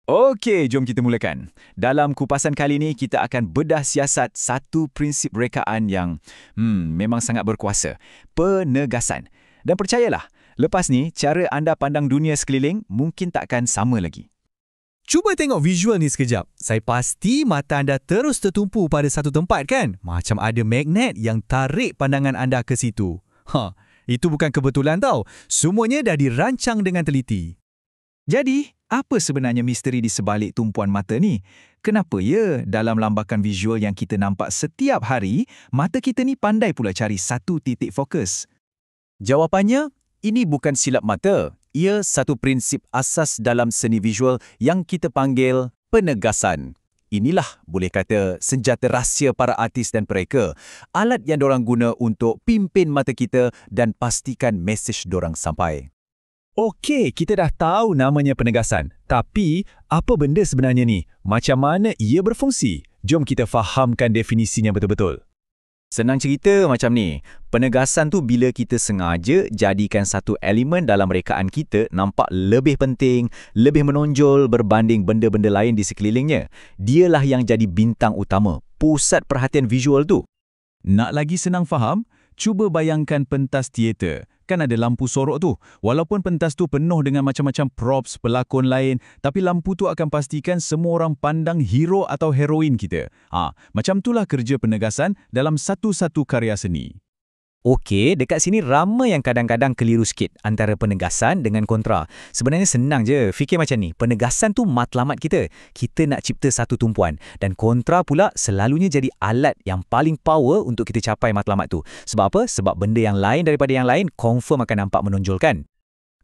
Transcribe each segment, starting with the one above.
Okey, jom kita mulakan. Dalam kupasan kali ini, kita akan bedah siasat satu prinsip rekaan yang memang sangat berkuasa. Penegasan. Dan percayalah, lepas ni, cara anda pandang dunia sekeliling mungkin takkan sama lagi. Cuba tengok visual ni sekejap. Saya pasti mata anda terus tertumpu pada satu tempat kan? Macam ada magnet yang tarik pandangan anda ke situ. Itu bukan kebetulan tau. Semuanya dah dirancang dengan teliti. Jadi, apa sebenarnya misteri di sebalik tumpuan mata ni? Kenapa ya dalam lambakan visual yang kita nampak setiap hari, mata kita ni pandai pula cari satu titik fokus? Jawapannya, ini bukan silap mata. Ia satu prinsip asas dalam seni visual yang kita panggil penegasan. Inilah boleh kata senjata rahsia para artis dan pereka. Alat yang dorang guna untuk pimpin mata kita dan pastikan mesej dorang sampai. Okey, kita dah tahu namanya penegasan. Tapi, apa benda sebenarnya ni? Macam mana ia berfungsi? Jom kita fahamkan definisinya betul-betul. Senang cerita macam ni. Penegasan tu bila kita sengaja jadikan satu elemen dalam rekaan kita nampak lebih penting, lebih menonjol berbanding benda-benda lain di sekelilingnya. Dialah yang jadi bintang utama, pusat perhatian visual tu. Nak lagi senang faham? Cuba bayangkan pentas teater. Kan ada lampu sorok tu. Walaupun pentas tu penuh dengan macam-macam props, pelakon lain, tapi lampu tu akan pastikan semua orang pandang hero atau heroin kita. Macam itulah kerja penegasan dalam satu-satu karya seni. Okey, dekat sini ramai yang kadang-kadang keliru sikit antara penegasan dengan kontra. Sebenarnya senang je. Fikir macam ni, penegasan tu matlamat kita. Kita nak cipta satu tumpuan. Dan kontra pula selalunya jadi alat yang paling power untuk kita capai matlamat tu. Sebab apa? Sebab benda yang lain daripada yang lain confirm akan nampak menonjolkan.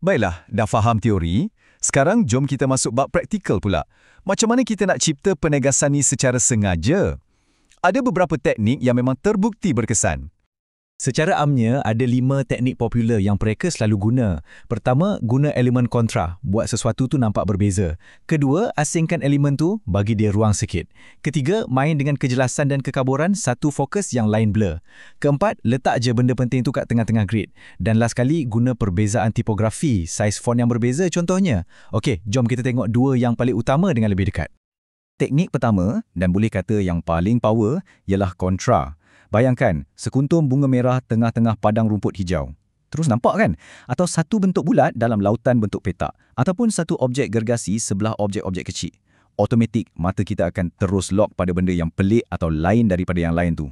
Baiklah, dah faham teori. Sekarang jom kita masuk bab praktikal pula. Macam mana kita nak cipta penegasan ni secara sengaja? Ada beberapa teknik yang memang terbukti berkesan. Secara amnya, ada 5 teknik popular yang mereka selalu guna. Pertama, guna elemen kontra, buat sesuatu tu nampak berbeza. Kedua, asingkan elemen tu, bagi dia ruang sikit. Ketiga, main dengan kejelasan dan kekaburan, satu fokus yang lain blur. Keempat, letak je benda penting tu kat tengah-tengah grid. Dan last kali, guna perbezaan tipografi, saiz font yang berbeza contohnya. Okey, jom kita tengok 2 yang paling utama dengan lebih dekat. Teknik pertama, dan boleh kata yang paling power, ialah kontra. Bayangkan, sekuntum bunga merah tengah-tengah padang rumput hijau. Terus nampak kan? Atau satu bentuk bulat dalam lautan bentuk petak. Ataupun satu objek gergasi sebelah objek-objek kecil. Automatik, mata kita akan terus lock pada benda yang pelik atau lain daripada yang lain tu.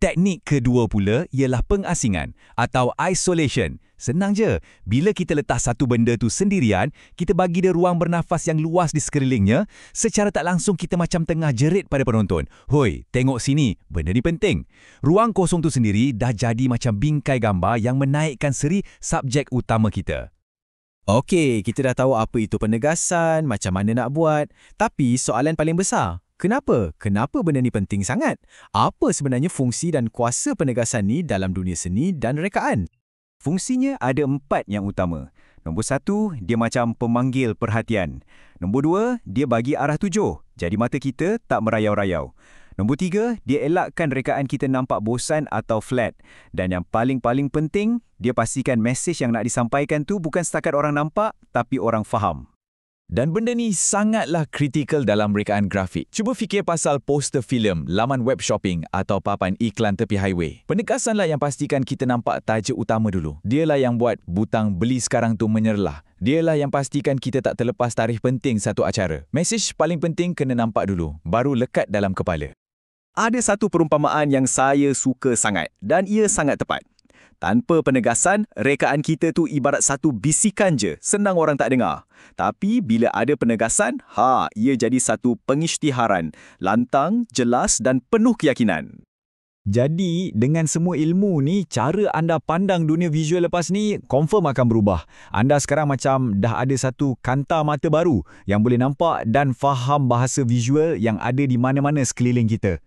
Teknik kedua pula ialah pengasingan atau isolation. Senang je. Bila kita letak satu benda tu sendirian, kita bagi dia ruang bernafas yang luas di sekelilingnya, secara tak langsung kita macam tengah jerit pada penonton. Hoi, tengok sini, benda ni penting. Ruang kosong tu sendiri dah jadi macam bingkai gambar yang menaikkan seri subjek utama kita. Okey, kita dah tahu apa itu penegasan, macam mana nak buat. Tapi soalan paling besar, kenapa? Kenapa benda ni penting sangat? Apa sebenarnya fungsi dan kuasa penegasan ni dalam dunia seni dan rekaan? Fungsinya ada 4 yang utama. Nombor 1, dia macam pemanggil perhatian. Nombor 2, dia bagi arah tujuh. Jadi mata kita tak merayau-rayau. Nombor 3, dia elakkan rekaan kita nampak bosan atau flat. Dan yang paling-paling penting, dia pastikan mesej yang nak disampaikan tu bukan setakat orang nampak, tapi orang faham. Dan benda ni sangatlah kritikal dalam rekaan grafik. Cuba fikir pasal poster filem, laman web shopping atau papan iklan tepi highway. Penegasanlah yang pastikan kita nampak tajuk utama dulu. Dialah yang buat butang beli sekarang tu menyerlah. Dialah yang pastikan kita tak terlepas tarikh penting satu acara. Mesej paling penting kena nampak dulu, baru lekat dalam kepala. Ada satu perumpamaan yang saya suka sangat dan ia sangat tepat. Tanpa penegasan, rekaan kita tu ibarat satu bisikan je, senang orang tak dengar. Tapi bila ada penegasan, ia jadi satu pengisytiharan, lantang, jelas dan penuh keyakinan. Jadi, dengan semua ilmu ni, cara anda pandang dunia visual lepas ni confirm akan berubah. Anda sekarang macam dah ada satu kanta mata baru yang boleh nampak dan faham bahasa visual yang ada di mana-mana sekeliling kita.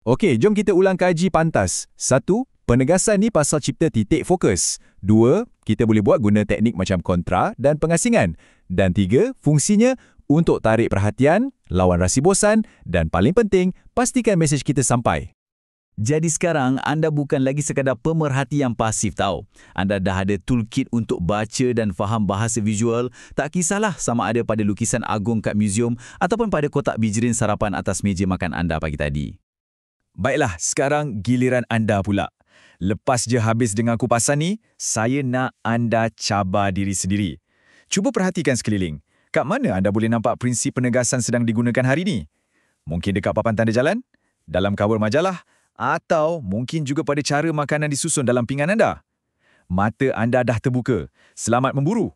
Okey, jom kita ulang kaji pantas. 1. Penegasan ni pasal cipta titik fokus. 2. Kita boleh buat guna teknik macam kontra dan pengasingan. Dan 3. Fungsinya untuk tarik perhatian, lawan rasa bosan dan paling penting, pastikan mesej kita sampai. Jadi sekarang anda bukan lagi sekadar pemerhati yang pasif tahu. Anda dah ada toolkit untuk baca dan faham bahasa visual, tak kisahlah sama ada pada lukisan agung kat muzium ataupun pada kotak bijirin sarapan atas meja makan anda pagi tadi. Baiklah, sekarang giliran anda pula. Lepas je habis dengar kupasan ni, saya nak anda cabar diri sendiri. Cuba perhatikan sekeliling. Kat mana anda boleh nampak prinsip penegasan sedang digunakan hari ni? Mungkin dekat papan tanda jalan? Dalam cover majalah? Atau mungkin juga pada cara makanan disusun dalam pinggan anda? Mata anda dah terbuka. Selamat memburu.